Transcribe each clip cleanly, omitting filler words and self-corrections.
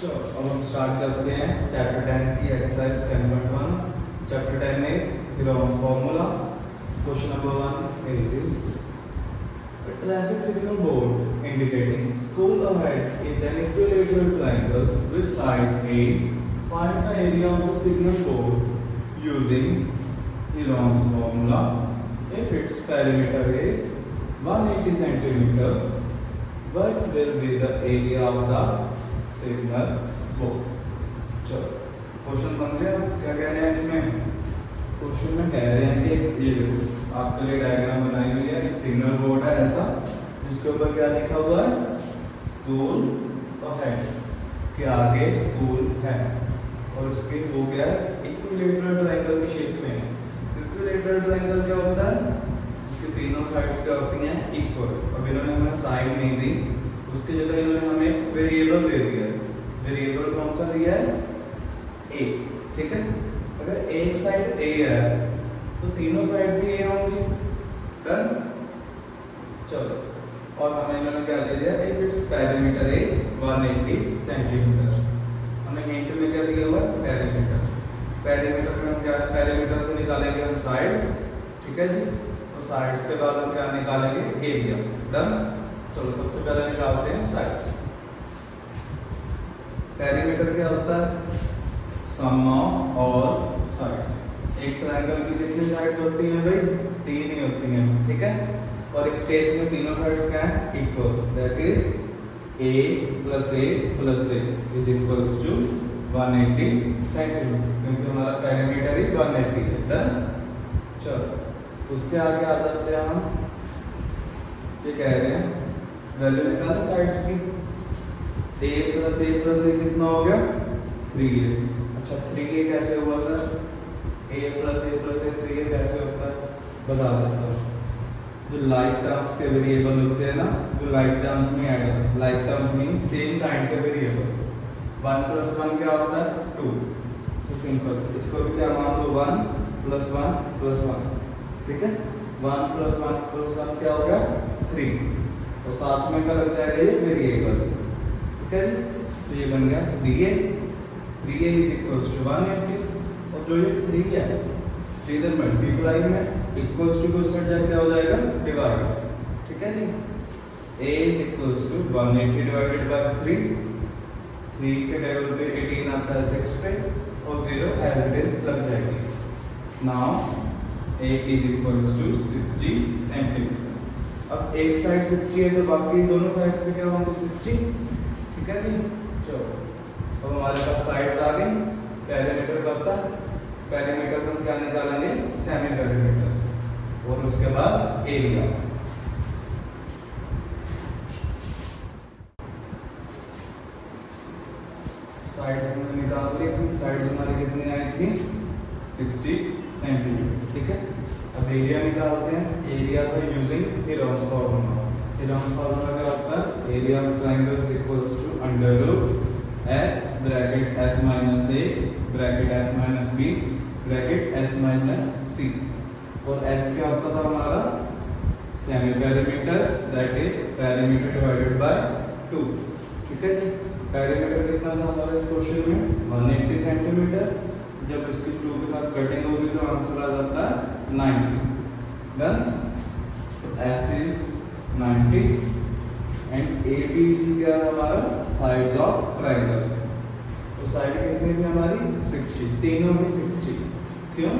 चलो अब हम स्टार्ट करते हैं चैप्टर 10 की exercise 10.1. Chapter 10 is Heron's formula. Question number 1 is a traffic signal board indicating school ahead is an equilateral triangle with side A. Find the area of the signal board using Heron's formula. If its perimeter is 180 centimeter, what will be the area of the signal board. चलो question समझे क्या कह रहे हैं इसमें. Question में कह रहे हैं कि ये देखो आपके लिए डायग्राम बनाई हुई है. एक सिग्नल बोर्ड है ऐसा जिसके ऊपर क्या लिखा हुआ है, स्कूल अहेड, के आगे स्कूल है और उसके वो क्या है, इक्विलेटरल ट्रायंगल की शेप में है. इक्विलेटरल ट्रायंगल क्या होता है, जिसके तीनों साइड्स क्या होती हैं, इक्वल. अब इन्होंने हमें साइड नहीं दी, उसकी जगह इन्होंने हमें वेरिएबल दे दिया है. वेरिएबल कौन सा दिया है, ए. ठीक है, अगर एक साइड ए है तो तीनों साइड ही ए होंगी. डन. चलो और हमें इन्होंने क्या दे दिया, if its perimeter is 180 centimetre. हमें हिंट में क्या दिया हुआ है, पेरीमीटर. पेरीमीटर में हम क्या, पेरीमीटर से निकालेंगे हम साइड्स. ठीक है जी, और साइड्स के बाद हम क्या निकालेंगे, एरिया. डन. चलो सबसे पहले निकालते हैं साइड्स. पेरीमीटर क्या होता है, सम ऑफ ऑल साइड्स. एक ट्रायंगल की कितनी साइड्स होती हैं भाई, 3 ही होती हैं. ठीक है, और इस केस में तीनों साइड्स क्या हैं, equal. That is a plus a plus a is equals to 180 centimetre, क्योंकि हमारा पेरीमीटर ही 180 है. डन. चलो उसके आगे आ जाते हैं हम. ये कह रहे हैं वैल्यू निकालो साइड्स की. a plus a कितना हो गया, 3a. अच्छा 3a कैसे हुआ sir, a plus a 3a कैसे होता है, बता देता हूँ. जो लाइक टर्म्स के वेरिएबल होते हैं ना, जो लाइक टर्म्स में ऐड होते हैं. Like terms mean same kind के वेरिएबल. 1 plus 1 क्या होता है, 2. तो सिंपल, इसको भी क्या मान लो, 1 plus 1 plus 1. ठीक है, 1 plus 1 plus 1 क्या हो गया, 3. और साथ में क्या लग जाएगा, ये वेरिएबल. ठीक है जी, तो ये बन गया 3a. 3a is equals to 180. और जो ये 3 है इधर मल्टीप्लाई में, इक्वल्स टू को सेट जाके क्या हो जाएगा, डिवाइड. ठीक है जी, a is equals to 180 divided by 3. 3 के टेबल पे 18 आता है 6 पे, और 0 एज इट इज लग जाएगी. Now a is equals to 60 centimetre. अब एक साइड 60 है तो बाकी दोनों साइड्स पे क्या होंगे, 60. ठीक है जी. चलो अब हमारे पास साइड्स आ गई. पेरीमीटर का होता है, पेरीमीटर से हम क्या निकालेंगे, सेमी पेरीमीटर, और उसके बाद एरिया. साइड्स हमने निकाल ली थी. साइड्स हमारी कितनी आई थी, 60 सेंटीमीटर. ठीक है, अब एरिया निकालते हैं. एरिया का using Heron's formula. Heron's formula क्या होता है, area of triangle is equals to under root s bracket s minus a bracket s minus b bracket s minus c. और s क्या होता था हमारा, semi perimeter, that is perimeter divided by 2. ठीक है जी, पेरीमीटर कितना था हमारा इस क्वेश्चन में, 180 सेंटीमीटर. जब इसकी 2 के साथ कटिंग होगी तो आंसर आ जाता है 90. डन. तो s is 90 and a b c क्या है हमारा, साइड्स ऑफ ट्रायंगल. तो साइड कितनी थी हमारी, 60. तीनों में 60. क्यों,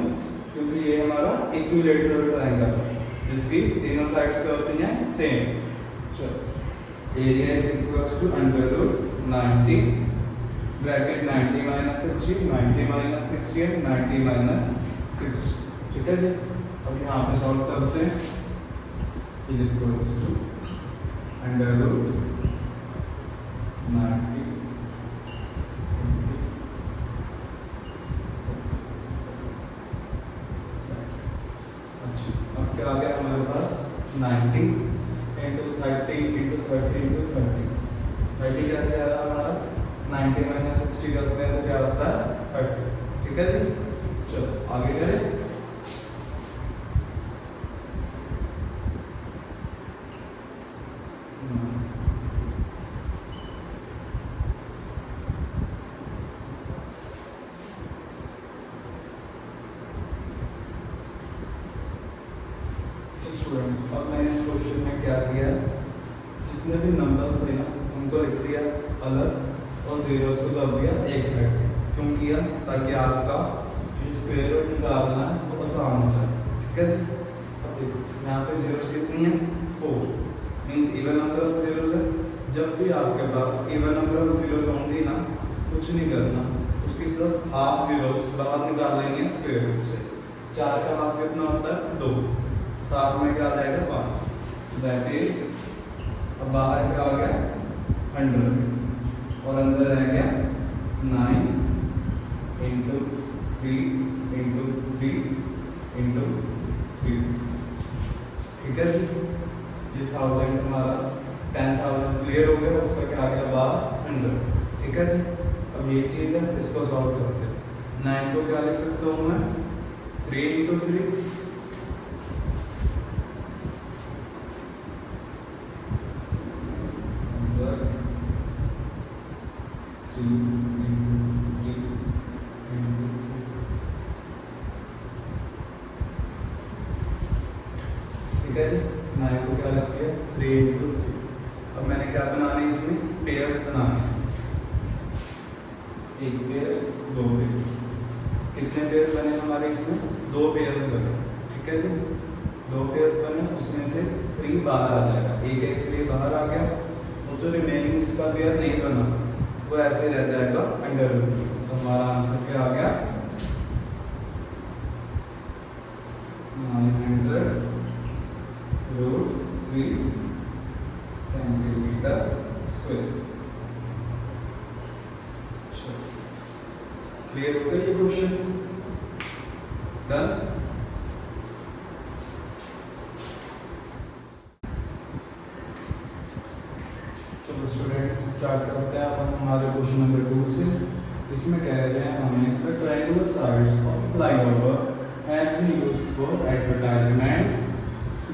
क्योंकि ये हमारा इक्विलेटरल ट्रायंगल है जिसकी तीनों साइड्स क्या होती हैं, सेम. चलो area is equals to under root 90 bracket 90 minus 60, 90 minus 60 and 90 minus 60. ठीक है जी, अब यहाँ पे सॉल्व करते हैं. Is equals to under root 90 अब क्या आ गया हमारे पास, 90 इंटू 30 इंटू 30 इंटू 30. 30 कैसे आ रहा हमारा, 90 माइनस 60 करते हैं तो क्या होता है, 30. ठीक है जी. चलो आगे करें. अलग और जीरोस को दब दिया एक साइड पे। क्यों किया? ताकि आपका जो स्क्वायर रूट निकालना है वो आसान हो जाए। ठीक है जी। अब देखो यहाँ पे जीरोस कितनी है 4 means even number of zeros है। जब भी आपके पास इवन नंबर ऑफ जीरोस होंगी ना, कुछ नहीं करना, उसकी सिर्फ हाफ जीरोस बाहर निकाल लेंगे स्क्वायर रूट से। 4 का हाफ कितना होता है 2, साथ में क्या आ जाएगा 5, दैट इज अब बाहर क्या आ गया 100 और अंदर रह गया 9 इंटू 3 इंटू 3 इंटू 3। ठीक है जी। ये 1000 हमारा 10,000 क्लियर हो गया, उसका क्या आ गया बाहर 100। ठीक है जी। अब ये चीज़ है, इसको सॉल्व करते हैं। 9 को क्या लिख सकता हूँ मैं 3 इंटू 3 ठीक है जी। 9 को क्या लिख दिया 3 इंटू 3। अब मैंने क्या बनाना है इसमें पेयर्स बनाने हैं, एक पेयर 2 पेयर। कितने पेयर बने हमारे इसमें 2 पेयर्स बने। ठीक है जी। 2 पेयर्स बने, उसमें से 3 बाहर आ जाएगा, एक एक 3 बाहर आ गया। वो जो रिमेनिंग जिसका पेयर नहीं बना वो ऐसे रह जाएगा अंडर रूट। तो हमारा आंसर क्या आ गया 900√3 सेंटीमीटर स्क्वायर। क्लियर हो गया ये क्वेश्चन? डन। चलो स्टूडेंट्स स्टार्ट करते हैं अब हमारे क्वेश्चन नंबर 2 से। इसमें कह रहे हैं हमें the triangular sides of flyover has been used for advertisements.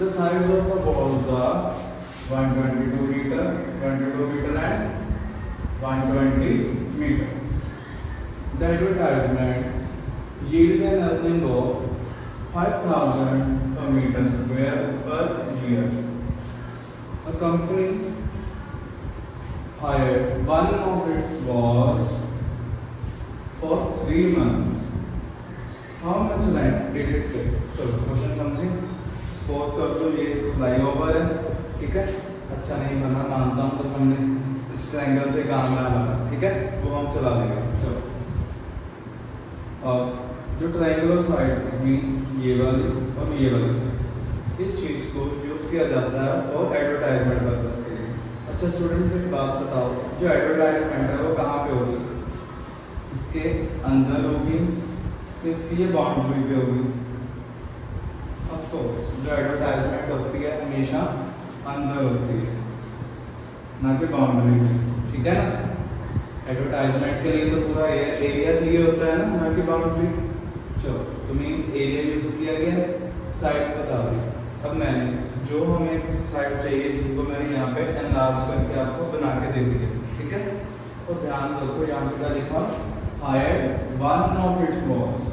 The sides of the walls are 122 meter, 22 meter and 120 meter. The advertisements yield an earning of 5,000 per meter square per year. A company hired one of its walls for 3 months. How much rent did it take? चलो question समझें। Suppose कर दो ये flyover है, ठीक है, अच्छा नहीं बना मानता हूँ, तो हमने इस ट्रायंगल से काम ना बना, ठीक है, वो हम चला लेंगे। चलो और जो ट्रायंगुलर साइड्स है मीन्स ये वाली और ये वाली साइड्स, इस चीज़ को यूज़ किया जाता है और एडवर्टाइजमेंट पर्पस के लिए। अच्छा स्टूडेंट्स एक बात बताओ, जो एडवर्टाइजमेंट है वो कहाँ पे होगी? इसके अंदर होगी कि इसकी ये बाउंड्री पे होगी? ऑफ कोर्स जो एडवर्टाइजमेंट होती है हमेशा अंदर होती है, ना कि बाउंड्री पे, ठीक है ना। एडवर्टाइजमेंट के लिए तो पूरा एरिया चाहिए होता है ना, ना कि बाउंड्री। चलो तो मीन्स एरिया यूज़ किया गया, साइड्स बता दी। अब मैंने जो हमें साइड चाहिए थी वो मैंने यहाँ पे एनलार्ज करके आपको बना के दे दी है, ठीक है। तो ध्यान रखो यहाँ पे क्या लिखा, hired one of its walls,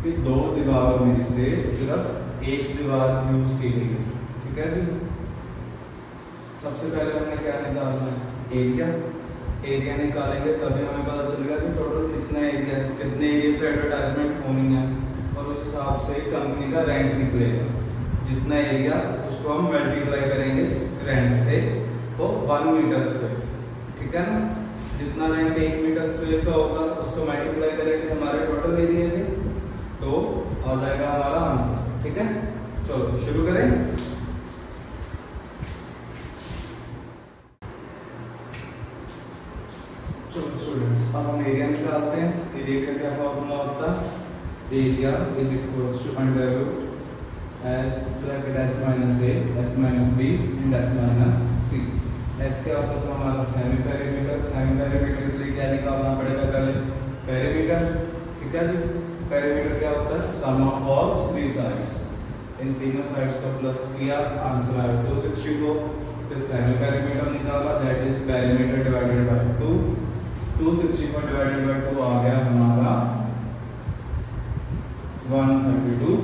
कि 2 दीवारों में से सिर्फ एक दीवार यूज की गई है, ठीक है जी। सबसे पहले हमने क्या निकालना है, एरिया। एरिया निकालेंगे तभी हमें पता चलेगा कि टोटल कितने एरिया पे एडवर्टाइजमेंट होनी है, और उस हिसाब से कंपनी का रेंट निकलेगा। जितना एरिया उसको हम मल्टीप्लाई करेंगे रेंट से, तो 1 मीटर स्क्वायर, ठीक है ना। जितना रेंट 1 मीटर स्क्वायर का होगा उसको मल्टीप्लाई करेंगे हमारे टोटल एरिया से, तो आ जाएगा हमारा आंसर, ठीक है। चलो शुरू करें। चलो स्टूडेंट्स अब हम एरिया निकालते हैं। एरिया का क्या फॉर्मूला होता है, area is equals to under root S bracket S minus A S minus B and S minus C. S क्या होता है तो हमारा सेमी पेरीमीटर। सेमी पेरीमीटर के लिए क्या निकालना पड़ेगा, पहले पेरीमीटर, ठीक है जी। पेरीमीटर क्या होता है, सम ऑफ ऑल 3 साइड्स। इन तीनों साइड्स का प्लस किया, आंसर आया 264। फिर सेमी पेरीमीटर निकाला, that is perimeter divided by 2। 264 divided by 2 आ गया हमारा 132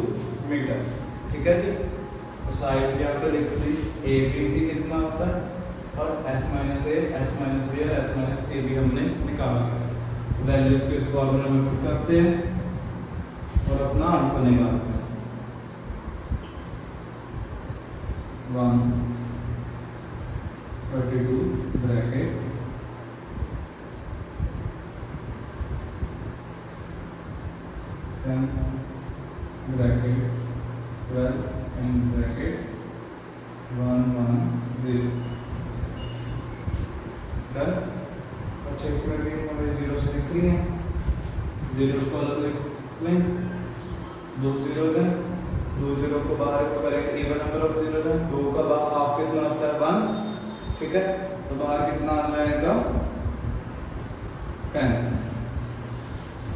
मीटर, ठीक है जी। तो साइड्स यहाँ पे लिख दी। ए बी सी कितना होता है और s minus a, s minus b और s माइनस c भी हमने निकाला। वैल्यूज को इस फॉर्मूला में पुट करते हैं और अपना आंसर निकालते हैं। 132 bracket 10 bracket 12 and bracket 110 done. अच्छा इसमें भी हमें जीरो से लिख रही है, जीरो को अलग लिख लें, दो जीरोज हैं, दो जीरो को बाहर करेंगे, इवन नंबर ऑफ जीरो है, दो का बाहर हाफ कितना होता है 1, ठीक है, तो बाहर कितना आ जाएगा 10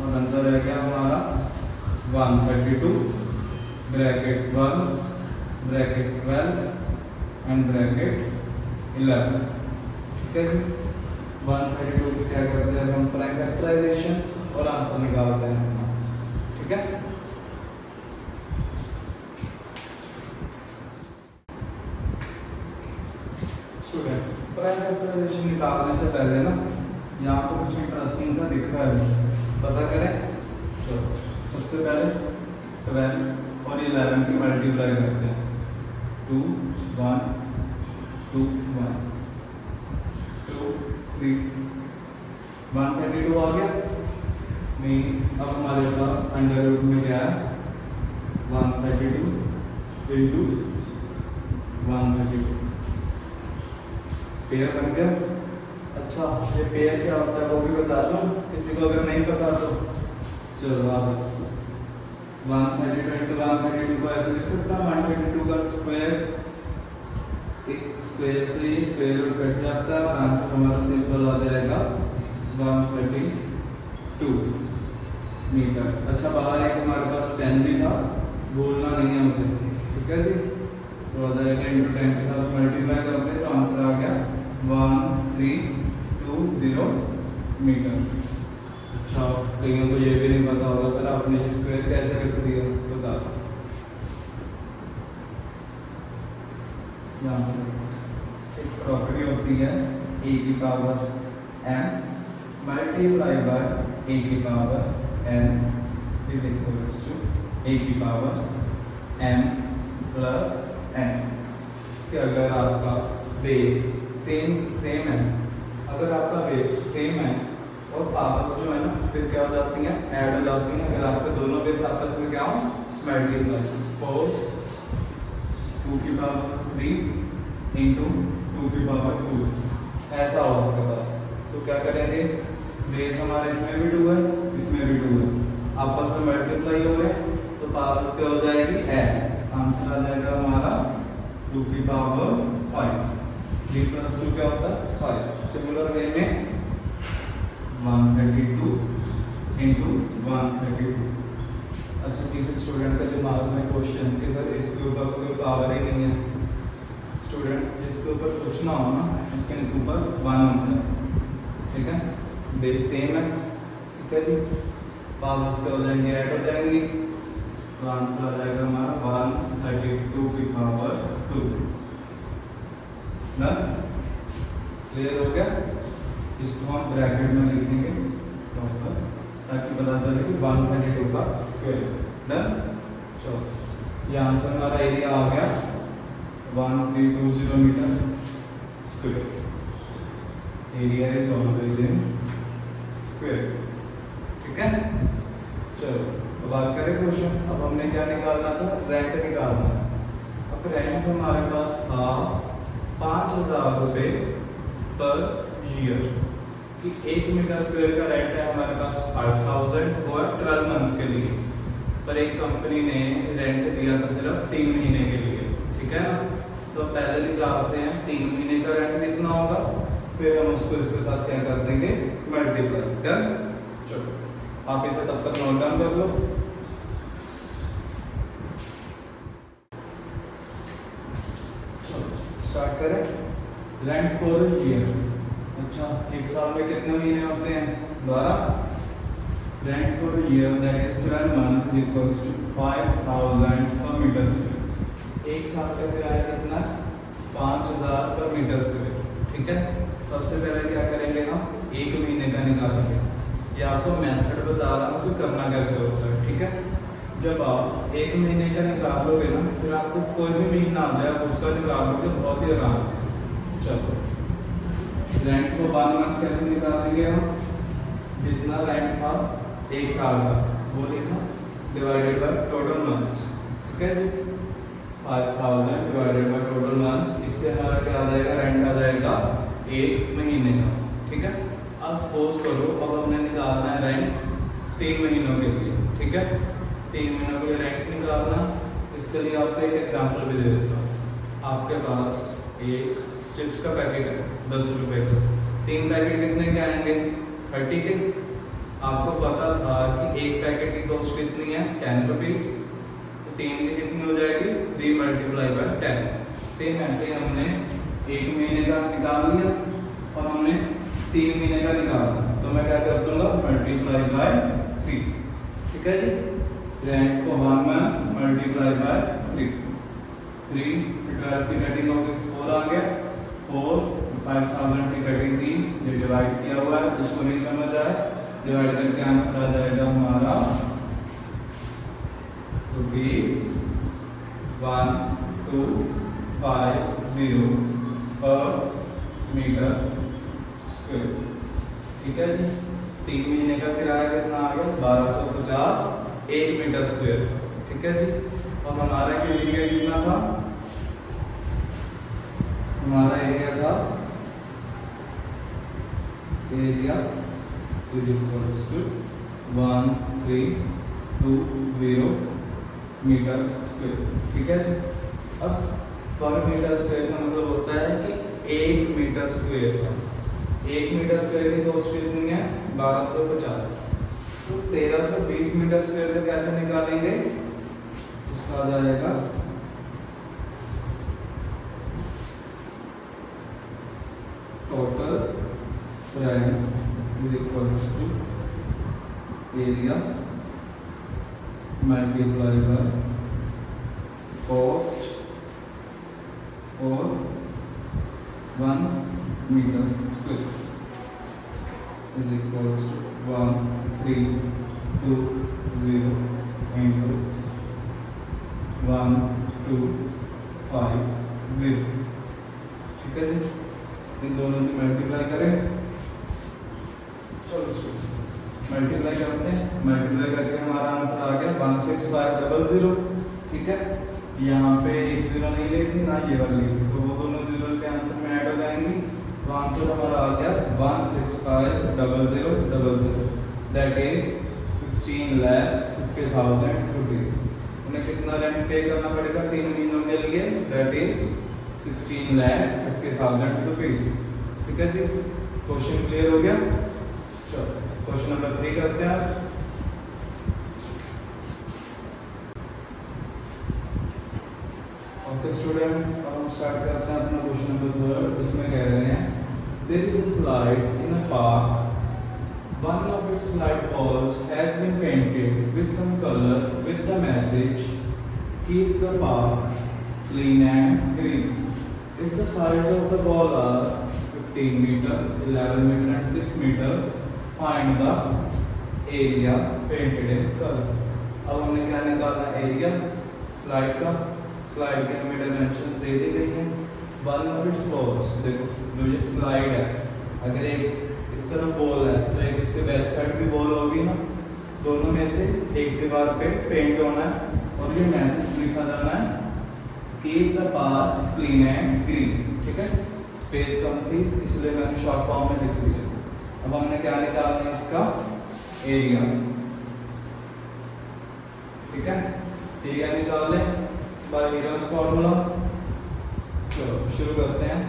और अंदर रह गया हमारा 132 ब्रैकेट 1 ब्रैकेट 12 एंड ब्रैकेट 11, ठीक है जी। 132 को क्या करते हैं हम प्राइम फैक्टराइजेशन और आंसर निकालते हैं, ठीक है। स्टूडेंट्स प्राइम फैक्टराइजेशन निकालने से पहले ना यहाँ पर कुछ इंटरेस्टिंग सा दिख रहा है, पता करें। तो सबसे पहले 12 और 11 की मल्टीप्लाई करते हैं, 2 1 2 1 2 3 132 आ गया। मीन्स अब हमारे पास अंडर रूट में क्या है 132 इंटू 132 पेयर बन गया। अच्छा ये पेयर क्या होता है वो भी बता दो किसी को अगर नहीं पता तो। चलो आप 132 इंटू 132 को ऐसे लिख सकता हूँ, 132 का स्क्वायर, इस स्क्वायर से ही स्क्वायर रूट कट जाता है और आंसर हमारा सिंपल आ जाएगा 132 मीटर। अच्छा बाहर एक हमारे पास 10 भी था, बोलना नहीं है उसे, ठीक है जी। तो आ जाएगा इंटू 10 के साथ मल्टीप्लाई करते हैं तो आंसर आ गया 1320 मीटर। अच्छा कईयों को ये भी नहीं पता होगा सर आपने स्क्वायर कैसे रख दिया, बता दो। एक प्रॉपर्टी होती है a की power m multiply by a की power n is equals to a की पावर m प्लस n। कि अगर आपका बेस सेम है, अगर आपका बेस सेम है और पावर्स जो है ना फिर क्या हो जाती हैं ऐड हो जाती हैं। अगर आपके दोनों बेस आपस में क्या हो मल्टीप्लाई, सपोज 2 की पावर 3 इंटू 2 की पावर 2 ऐसा हो आपके पास, तो क्या करेंगे बेस हमारे इसमें भी 2 है इसमें भी 2 है, आपस में मल्टीप्लाई हो रहे हैं तो पावर्स क्या हो जाएगी ऐड, आंसर आ जाएगा हमारा 2 की पावर 5। 3 प्लस 2 क्या होता है 5। सिमिलर वे में 132 इंटू 132। अच्छा तीसरे स्टूडेंट का दिमाग में क्वेश्चन कि सर इसके ऊपर कोई पावर ही नहीं है। स्टूडेंट जिसके ऊपर कुछ ना हो ना उसके ऊपर 1 होता है, ठीक है, बेस सेम है, ठीक है जी। पावर्स क्या हो जाएंगे ऐड हो जाएंगी तो आंसर आ जाएगा हमारा 132 की पावर 2 ना। क्लियर हो गया। इसको हम ब्रैकेट में लिखेंगे प्रॉपर ताकि पता चले कि 132 का स्क्वायर डन। चलो ये आंसर हमारा एरिया आ गया 1320 metre square. Area is always in square, ठीक है। चलो अब बात करें क्वेश्चन। अब हमने क्या निकालना था रेंट निकालना। अब रेंट हमारे पास था 5000 रुपये पर ईयर कि 1 मीटर स्क्वायर का रेंट है हमारे पास 5000 और 12 मंथ्स के लिए, पर एक कंपनी ने रेंट दिया था सिर्फ 3 महीने के लिए, ठीक है ना। तो पहले निकालते हैं 3 महीने का रेंट कितना होगा, फिर हम उसको इसके साथ क्या कर देंगे मल्टीप्लाई। डन। चलो आप इसे तब तक नोट डाउन कर लो। स्टार्ट करें। Rent for year. अच्छा एक साल में कितने महीने होते हैं 12। Rent for year that is 12 months equals to 5000 per metre square. एक साल का किराया कितना 5000 पर मीटर स्क्वायर, ठीक है। सबसे पहले क्या करेंगे हम, 1 महीने का निकालेंगे। ये आपको मेथड बता रहा हूँ कि करना कैसे होता है, ठीक है। जब आप 1 महीने का निकालोगे ना, फिर आपको कोई भी महीना आ जाए आप उसका निकालोगे बहुत ही आराम से। चलो, रेंट को 1 मंथ कैसे निकालेंगे हम, जितना रेंट था 1 साल का वो लिखा डिवाइडेड बाय टोटल मंथ्स, ठीक है जी। 5000 डिवाइडेड बाय टोटल मंथ्स, इससे हमारा क्या आ जाएगा, रेंट आ जाएगा 1 महीने का, ठीक है। अब सपोज करो अब हमने निकालना है रेंट 3 महीनों के लिए, ठीक है। 3 महीनों के लिए रेंट निकालना, इसके लिए आपको एक एग्जांपल भी दे देता हूँ। आपके पास एक चिप्स का पैकेट है 10 रुपए का, 3 पैकेट कितने के आएंगे, 30 के। आपको पता था कि एक पैकेट की कॉस्ट कितनी है, 10 रुपीज़, तो 3 की कितनी हो जाएगी, 3 मल्टीप्लाई बाय 10। सेम ऐसे ही हमने 1 महीने का निकाल लिया और हमने 3 महीने का निकाला, तो मैं क्या कर दूंगा, मल्टीप्लाई बाय 3, ठीक है जी। रेंट को 1 मंथ मल्टीप्लाई बाय 3, 3 12 की कटिंग होगी 4 आ गया, 4 5000 की कटिंग थी, ये डिवाइड किया हुआ है, जिसको नहीं समझ आए डिवाइड करके आंसर आ जाएगा हमारा ₹1250 पर मीटर स्क्वायर, ठीक है जी। 3 महीने का किराया कितना आ गया, 1250 1 मीटर स्क्वायर, ठीक है जी। और हमारा एरिया कितना था, हमारा एरिया था, area is equals to 1320 metre square, ठीक है जी। अब पर मीटर स्क्वायर का मतलब होता है कि 1 मीटर स्क्वायर का, 1 मीटर स्क्वायर की कॉस्ट कितनी है, 1250, तो 1320 मीटर स्क्वायर का कैसे निकालेंगे, उसका आ जाएगा total rent is equals to area multiply by cost for 1 metre square is equals to 1320 into 1250, ठीक है जी। इन दोनों की मल्टीप्लाई करें, चलो मल्टीप्लाई करते हैं, मल्टीप्लाई करके हमारा आंसर आ गया 16500, ठीक है। यहाँ पे एक जीरो नहीं ली थी ना ये वाली थी, तो वो दोनों जीरो के आंसर में ऐड हो जाएंगी, तो आंसर हमारा आ गया 1650000, दैट इज 16,50,000 रुपीज। उन्हें कितना रेंट पे करना पड़ेगा 3 महीनों के लिए, दैट इज 16,50,000 रुपीज, ठीक है जी। क्वेश्चन क्लियर हो गया। चलो क्वेश्चन नंबर 3 करते हैं। ओके स्टूडेंट्स, अब हम स्टार्ट करते हैं अपना क्वेश्चन नंबर 3। इसमें कह रहे हैं there is a slide in a park, one of its light poles has been painted with some color with the message keep the park clean and green. If the sides of the ball are 15 meter, 11 meter and 6 meter, find the area painted in color. अब हमने क्या निकालना, area slide का। Slide के हमें dimensions दे दी गई हैं। One of its balls, देखो जो ये स्लाइड है, अगर एक इस तरफ बॉल है तो एक इसके बैक साइड भी बॉल होगी ना, दोनों में से एक दीवार पे पेंट होना है और ये मैसेज लिखा जाना है keep the park clean and green, ठीक है। स्पेस कम थी इसलिए मैंने शॉर्ट फॉर्म में लिख दिया। अब हमने क्या निकालना है, इसका एरिया, ठीक है। एरिया निकाल लें बाय हीरोस फॉर्मूला। चलो शुरू करते हैं।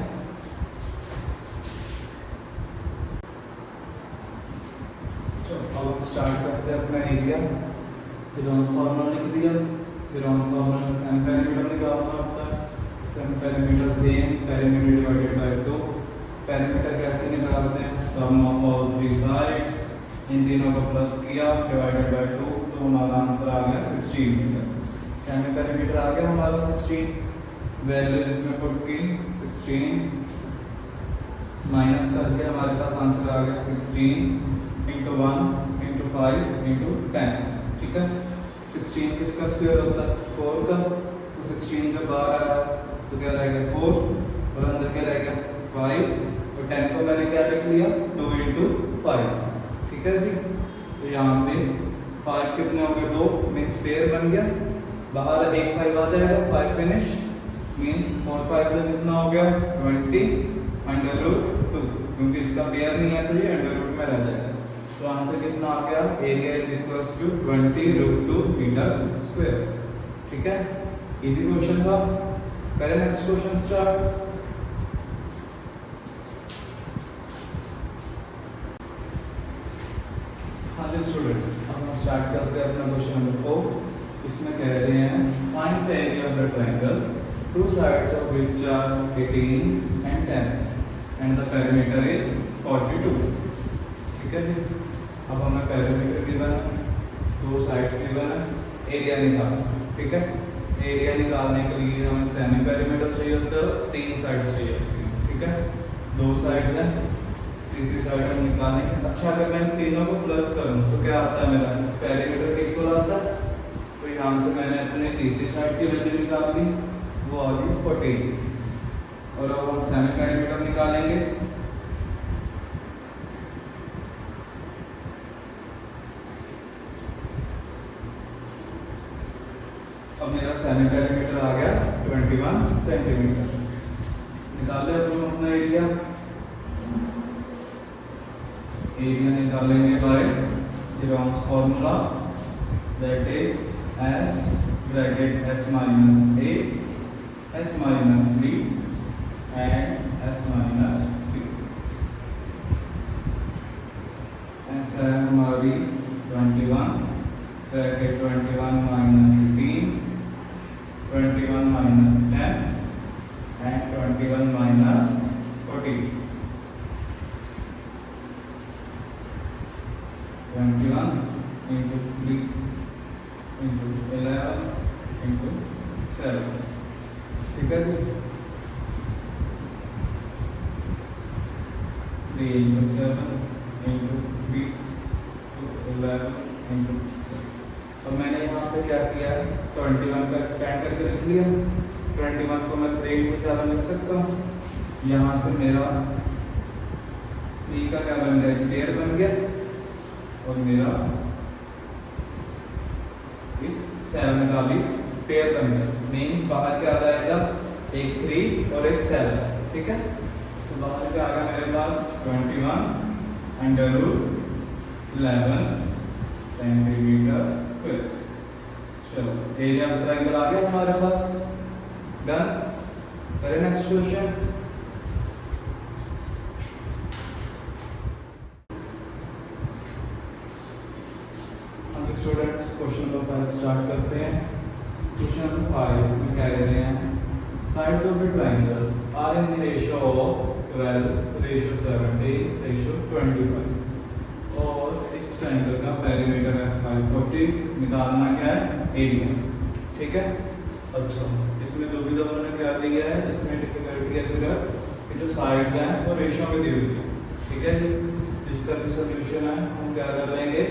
अब हम स्टार्ट करते हैं अपना एरिया। हीरोस फॉर्मूला लिख दिया। हीरोस फॉर्मूला में सेम पेरीमीटर निकालना होता है। Same perimeter same perimeter divided by 2। Perimeter कैसे निकालते हैं, सम ऑफ ऑल 3 साइड्स, इन तीनों को प्लस किया डिवाइडेड बाय 2, तो हमारा आंसर आ गया 16 मीटर। सेमी पेरीमीटर आ गया हमारा 16, वैल्यू इसमें पुट की 16 माइनस करके हमारे पास आंसर आ गया 16 इंटू 1 इंटू 5 इंटू 10। ठीक है, 16 किसका स्क्वायर होता है? 4 का। तो 16 जब बाहर आया तो क्या रहेगा 4 और अंदर क्या रहेगा 5 और 10 को मैंने क्या लिख लिया 2 इंटू 5। ठीक है जी, तो यहाँ पे 5 कितने हो गए 2 मीन्स पेयर बन गया, बाहर एक 5 आ जाएगा 5 फिनिश मीन्स 4 5 से कितना हो गया 20 अंडर रूट 2, क्योंकि इसका पेयर नहीं है तो ये अंडर रूट में रह जाएगा। तो आंसर कितना आ गया area is equals to 20 root 2 metre square. ठीक है, इजी क्वेश्चन था। करें नेक्स्ट क्वेश्चन स्टार्ट। हाँ जी स्टूडेंट्स, अब हम स्टार्ट करते हैं अपना क्वेश्चन नंबर 4। इसमें कह रहे हैं find the area of the triangle two sides of which are 18 and 10 and the perimeter is 42। ठीक है जी, अब हमें पेरीमीटर गिवन है, दो साइड्स गिवन है, एरिया निकालना। ठीक है, एरिया निकालने के लिए हमें सेमी पेरीमीटर चाहिए होता है, 3 साइड्स चाहिए होती हैं। ठीक है, 2 साइड्स हैं, तीसरी साइड हम निकालेंगे। अच्छा, अगर मैं तीनों को प्लस करूं तो क्या आता है मेरा पेरीमीटर इक्वल आता है। तो यहाँ से मैंने अपने तीसरी साइड की वैल्यू निकाल ली, वो आ गई 14। और अब हम सेमी पेरीमीटर निकालेंगे। अब मेरा सेमी पेरीमीटर आ गया 21 सेंटीमीटर। निकाले अब हम अपना एरिया। एरिया निकालेंगे by Gauss formula, that is S bracket S minus A S minus B and S minus C। S है हमारी 21 bracket 21 minus 18 21 minus 10 and 21 minus 14। 21 into 3 into 11 into 7। ठीक है जी, 3 into 7 into 3 to 11 into 7। तो मैंने यहाँ पे क्या किया है 21 का एक्सपेंड करके लिख लिया। 21 को मैं 3 into 7 लिख सकता हूँ। यहाँ से मेरा 3 का क्या बन गया पेयर बन गया और मेरा इस 7 का भी पेयर बन गया। मीन बाहर क्या आ जाएगा एक 3 और एक 7। ठीक है, तो बाहर क्या आ गया मेरे पास 21 अंडर रूट 11 सेंटीमीटर स्क्वायर। चलो, एरिया ऑफ ट्रायंगल आ गया हमारे पास। डन। करें next question. Students, question number 5 start करते हैं। क्वेश्चन नंबर 5 में कह रहे हैं sides of the triangle are in the ratio of 12 ratio 70 ratio 25 और इस ट्रायंगल का पेरीमीटर है 540। निकालना क्या है एरिया। ठीक है, अच्छा इसमें दुविधा उन्होंने क्या दिया है, इसमें डिफिकल्टी है सिर्फ कि जो साइड्स हैं वो रेशियो में दी हुई है। ठीक है जी, इसका भी सॉल्यूशन है, हम क्या कर लेंगे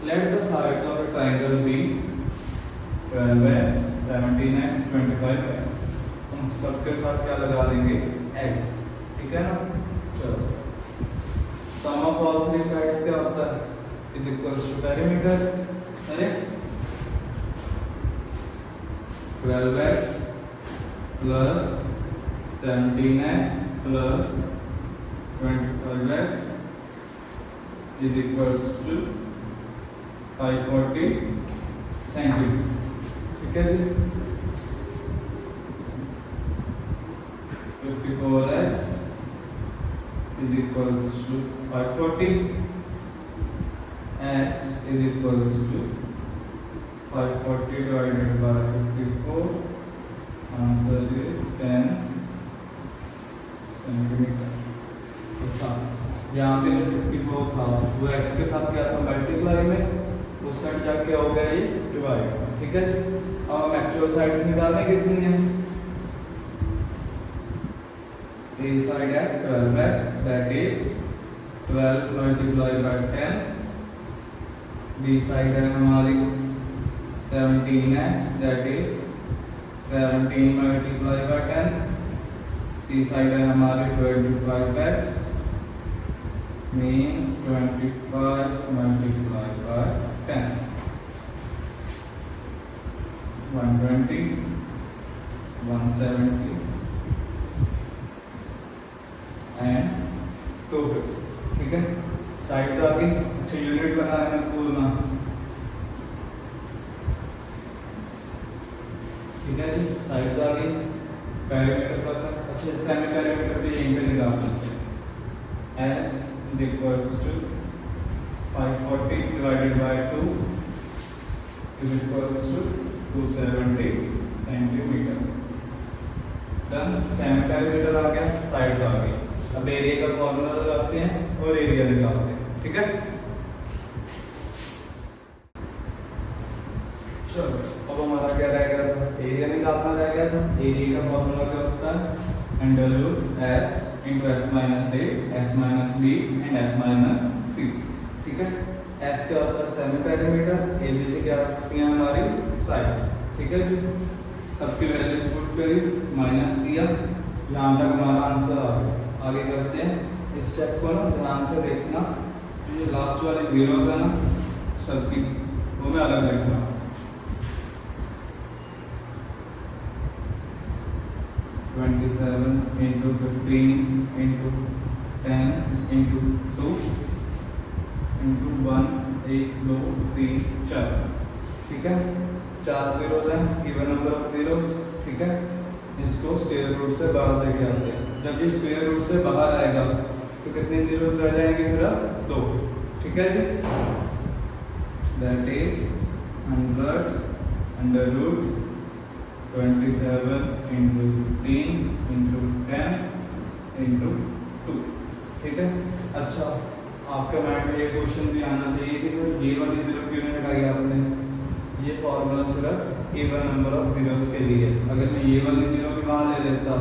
let the sides of a triangle be 12x 17x 25x। हम सबके साथ क्या लगा देंगे x। ठीक है ना, चलो सम ऑफ ऑल 3 साइड्स क्या होता है इज इक्वल्स टू पेरीमीटर। अरे 12x plus 17x plus 25x is equals to 540 centimetre. ठीक है जी, 54x is equals to 540, x is equals to 540 divided by 54, answer is 10 centimetre. अच्छा, यहाँ पे 54 था वो x के साथ क्या था मल्टीप्लाई में, उस साइड जाके हो गया ये डिवाइड। ठीक है जी, अब हम एक्चुअल साइड्स निकालने कितनी है A side है 12x, that is 12 multiplied by 10. B side है हमारी 17x, that is 17 multiplied by 10. C side है हमारी 25x, means 25 multiplied by 10. 120, 170 and 250. ठीक है, साइड्स आ गई. अच्छा, यूनिट बना है पूर्ण. ठीक है जी, साइड्स आ गई. पैरामीटर पता. अच्छा, इसका हमें पैरामीटर भी यहीं पे निकाल सकते हैं. S is equals to 540 divided by 2 is equals to 270 centimetre. Done. Same parameter आ गया, साइड्स आ गई. अब एरिया का फॉर्मूला लगाते हैं और एरिया निकालते हैं. ठीक है, चलो अब हमारा क्या रह गया था, एरिया निकालना रह गया था. एरिया का फॉर्मूला क्या होता है, under root S into S minus A, S minus B and S minus C. ठीक है, एस क्या होता है सेमी पैरामीटर, ए बी से क्या होती है हमारी साइड्स. ठीक है जी, सबकी वैल्यूज पुट करी, माइनस किया, यहाँ तक हमारा आंसर आ गया. आगे करते हैं. इस स्टेप को ना ध्यान से देखना, ये लास्ट वाली जीरो था ना सबकी, वो मैं अलग लिखना. Twenty 27 into 15 into 10 into 2 into 1, 1 2 3 4. ठीक है, 4 जीरोज हैं, इवन नंबर ऑफ जीरोज. ठीक है, इसको स्क्वायर रूट से बाहर लेके आते हैं. जब ये स्क्वायर रूट से बाहर आएगा तो कितने जीरोज रह जाएंगे, सिर्फ 2. ठीक है जी, that is 100 under root 27 into 15 into 10 into 2. ठीक है, अच्छा आपके माइंड में ये क्वेश्चन भी आना चाहिए कि सर ये वाली जीरो क्यों नहीं हटाई आपने. ये फॉर्मूला सिर्फ इवन नंबर ऑफ जीरोस के लिए. अगर मैं ये वाली जीरो भी वहाँ ले लेता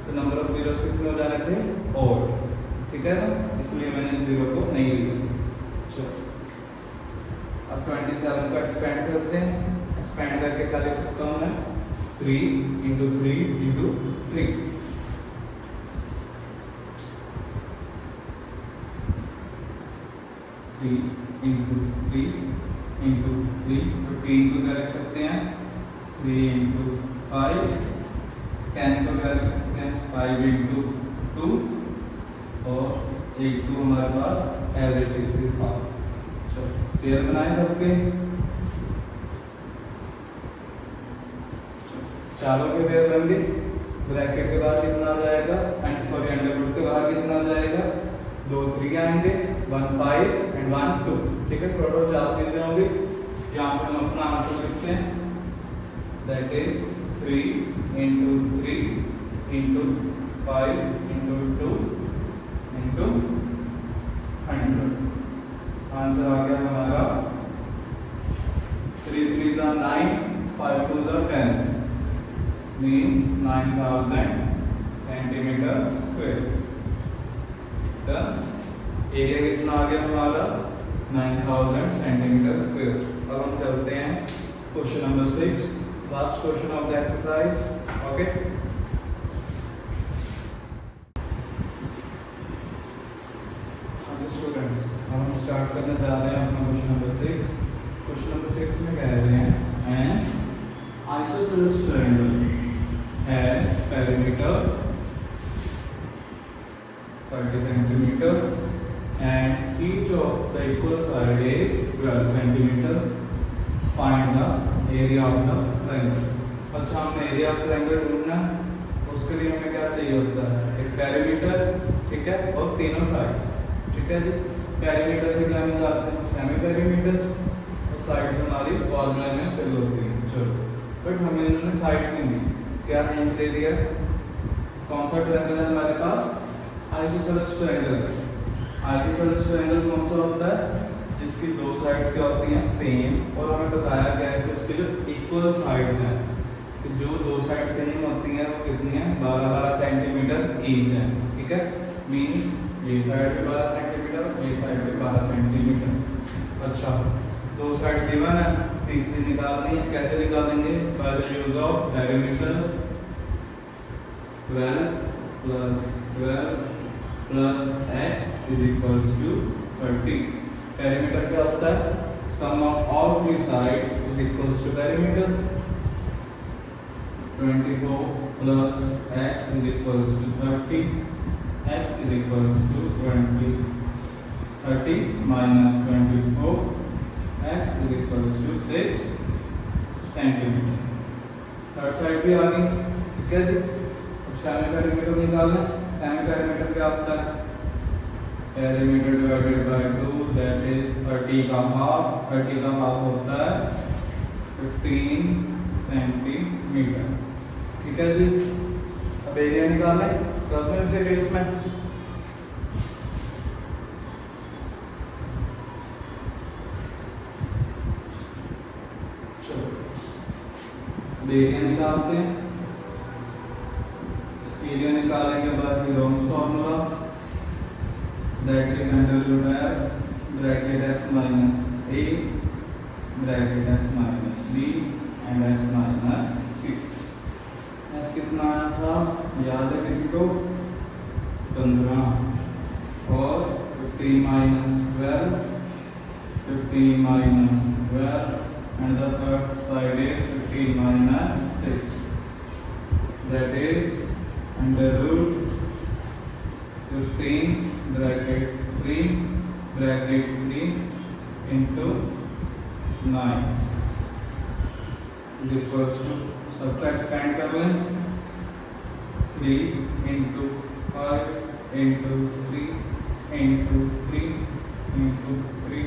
तो नंबर ऑफ जीरोस कितने हो जाने थे, और. ठीक है ना, इसलिए मैंने जीरो को नहीं लिया. चलो अब 27 को एक्सपेंड करते हैं. एक्सपेंड करके क्या लिख सकता हूँ मैं, 3 इंटू 3 इंटू 3. Into 3 into 3. 15 को क्या लिख सकते हैं, 3 इंटू 5. 10 को क्या लिख सकते हैं, 5 इंटू 2. और एक 2 हमारे पास एज इट इज था. चलो पेयर बनाए सबके. चारों के पेयर बन गए. ब्रैकेट के बाहर कितना आ जाएगा, एंड सॉरी अंडर रूट के बाहर कितना आ जाएगा, 2 3 आएंगे, 1 5 एंड 1 2. ठीक है, टोटल 4 चीजें होंगी. यहाँ पर हम अपना आंसर लिखते हैं, that is 3 into 3 into 5 into 2 into 100. Answer आ गया हमारा 3 3 are 9, 5 2 are 10, means 9000 centimetre square. Area कितना आ गया हमारा, 9000 सेंटीमीटर स्क्वायर. अब हम चलते हैं question number 6, last question of the exercise. Okay, students अब हम स्टार्ट करने जा रहे हैं अपना क्वेश्चन नंबर 6. क्वेश्चन नंबर 6 में कह रहे हैं N isosceles triangle has perimeter 30 centimeter and each of the equal side is 12 centimeter. Find the area of the triangle. अच्छा, हमने एरिया ऑफ ट्रायंगल ढूंढना, उसके लिए हमें क्या चाहिए होता है, एक पैरामीटर. ठीक है, और तीनों साइड्स. ठीक है जी, पैरामीटर से क्या निकालते हैं, सेमी पैरामीटर, और साइड्स हमारी फॉर्मूला में फिल होती है. चलो, बट हमें इन्होंने साइड्स नहीं दी. क्या हिंट दे दिया, कौन सा ट्रायंगल है हमारे पास, आइसोसेलेस ट्रायंगल. आइसोसेलेस ट्रायंगल कौन सा होता है, जिसकी दो साइड्स क्या होती हैं, सेम, और हमें बताया गया है कि उसके जो इक्वल साइड्स हैं कि जो दो साइड सेम होती हैं वो कितनी है 12-12 सेंटीमीटर ईच है, ठीक है। मीन्स ये साइड पे 12 सेंटीमीटर, ये साइड पे 12 सेंटीमीटर। अच्छा, दो साइड गिवन है, तीसरी निकालनी है। कैसे निकालेंगे? By the use of derivative. 12 plus 12 plus x is equals to 30। Perimeter क्या होता है? Sum of all three sides is equals to perimeter. 24 plus x is equals to 30। x is equals to 20। 30 minus 24, x is equals to 6 centimetre. Third side भी आ गई, ठीक है जी। अब semi perimeter निकालना है। सेमी पेरीमीटर क्या होता है? Perimeter divided by 2 that is 30 का हाफ। 30 का हाफ होता है 15 सेंटीमीटर, ठीक है जी। अब एरिया निकालना है, करते हैं इसे डिटेल्स में। चलो एरिया निकालते हैं। एरिया निकालने के बाद Heron's formula that is under root S bracket S minus A bracket S minus B and S minus C. S कितना आया था याद है किसी को? 15 और 15 minus 12, 15 minus 12 and the third side is 15 minus 6 that is under root 15 bracket 3 bracket 3 into 9 is equals to, सबसे expand कर लें, 3 into 5 into 3 into 3 into 3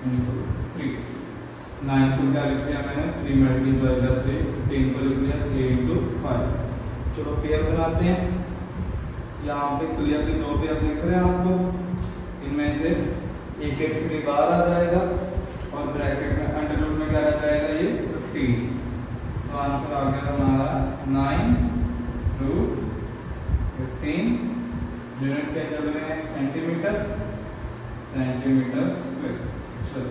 into 3। 9 को क्या लिख लिया मैंने? 3 मल्टीप्लाई कर 3, 15 को लिख लिया 3 इंटू 5। चलो पेयर बनाते हैं। यहाँ पे क्लियरली दो पेयर दिख रहे हैं आपको। इनमें से एक एक 3 बाहर आ जाएगा और ब्रैकेट में अंडर रूट में क्या रह जाएगा? ये 15। तो आंसर आ गया हमारा 9 रूट 15। यूनिट क्या चल रहे हैं? Centimetre, centimetre square. चलो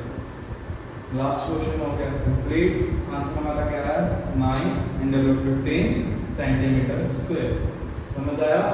लास्ट क्वेश्चन हो गया कंप्लीट। आंसर हमारा क्या है? 9 अंडर रूट 15 सेंटीमीटर स्क्वायर। समझ आया?